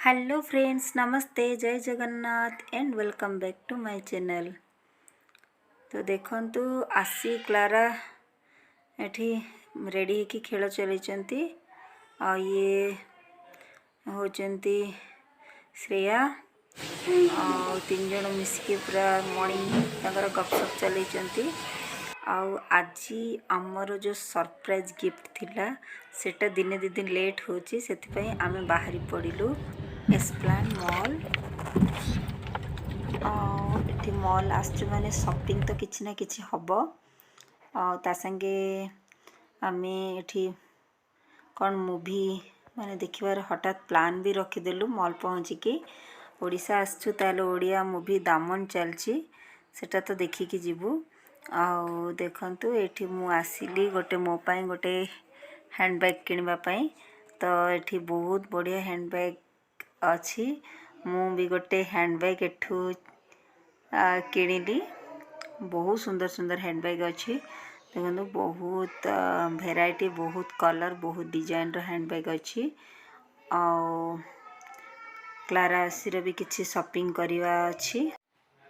Hello friends, नमस्ते, जय Jagannath and welcome back to my channel. तो देखंतु आशी क्लारा एठी रेडी होकी खेल चलैचंती आ ये होचंती श्रेया आ तीन जण मिसकी पूरा मॉर्निंग तकर गपसप चलैचंती। आजी आमर जो सरप्राइज गिफ्ट थिला सेटा दिने दी दिन लेट होची सेति आमे बाहरी पड़िलु एस्प्लान मॉल। ये मॉल आसचु माने शॉपिंग तो किछि ना किछि हबो ता संगे आमे एठी कौन मूवी माने देखिबार हठात प्लान भी रखिदेलु। मॉल पहुँचिकी ओडिशा आसचु ताले ओडिया मूवी दामन चलची सेटा तो देखिकी जीवु। आउ देखंतु एठी मु आसिली गोटे मो पाई गोटे हैंडबैग किनिबा पाई। तो एठी बहुत बढ़िया हैंडबैग अच्छी। मु भी गोटे हैंडबैग एठू किनिली। बहुत सुंदर सुंदर हैंडबैग अच्छी। देखो बहुत भेराइटी, बहुत कलर, बहुत डिजाइन रो हैंडबैग अच्छी। आउ क्लारा आसीर भी किछि शॉपिंग करिवा अच्छी।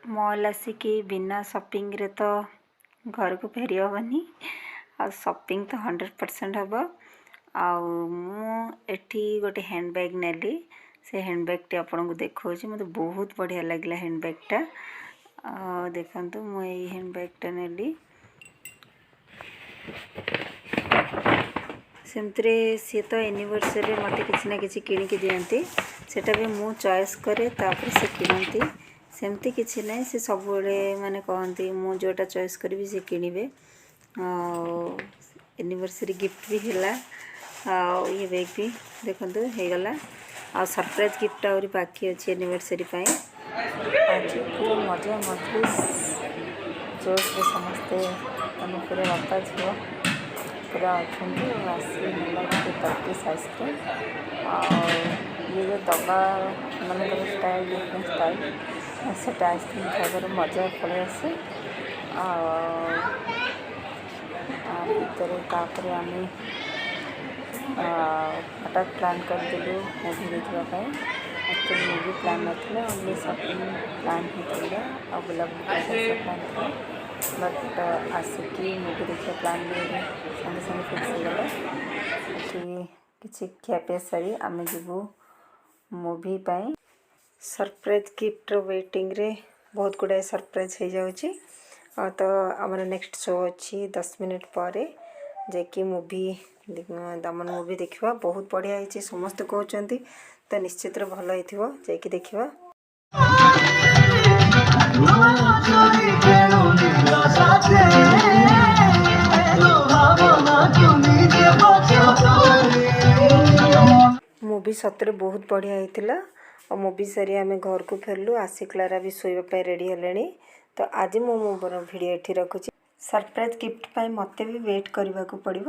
मॉल आसिकी बिना शॉपिंग रे तो घर को फेरी हेनी आ शॉपिंग तो 100% हम। आठी गोटे हैंडबैग नेली से हैंडबैग टी आपन को देखो मतलब बहुत बढ़िया लगला हैंडबैग टा। देखंतु मु एई हैंडबैग टा नेली सेमतरे सी तो एनिवर्सरी मते किछि ना किछि किनि के दियंती सेटा भी मु चॉइस करे तापर से किनंती। सेमती किछि नै से सब बेले माने कहंती मु जोटा चॉइस करबी से किनिबे। एनिवर्सरी गिफ्ट भी हैला। ये बैग भी देखंतु हे गला आ सरप्राइज गिफ्ट और बाकी अछि एनिवर्सरी पाई। आज पूरा मजा मजलिस जोश रे समस्ते तने पूरे बापा झियो पूरा अछंती आसी लगे 35 आइसक्रीम। और ये जो दबा माने स्टाइल डिफरेंट स्टाइल से आइसक्रीम खाइबार मजा पड़े आसे। भितर तापर आम हठात प्लान करदेलु मूवी देखापी। एक्चुअली मूवी प्लान नाला ओनली शॉपिंग प्लान होता आ बुलाबुली प्लान था बट आसिकी मूवी देखा प्लान भी संगे संगे फिक्स हो गला। किसी ଖିଆପିଆ सारी आम जीवु मूवी पाई। सरप्राइज गिफ्ट वेटिंग रे बहुत गुड़ाए सरप्राइज हो जाउची। तो आमर नेक्स्ट शो अच्छी 10 मिनट पर जेकि मूवी दमन मूवी देखा बहुत बढ़िया है समस्त कहते तो निश्चित भल हो जाकि देखा। मूवी सतरे बहुत बढ़िया होता और मूवी सारी आम घर को फेरलु। आशी क्लारा भी शोवाई रेडी हेले। तो आज मो मोर भिडियो ये रखुची। सरप्राइज गिफ्ट पाई मते भी वेट करने को पड़ो।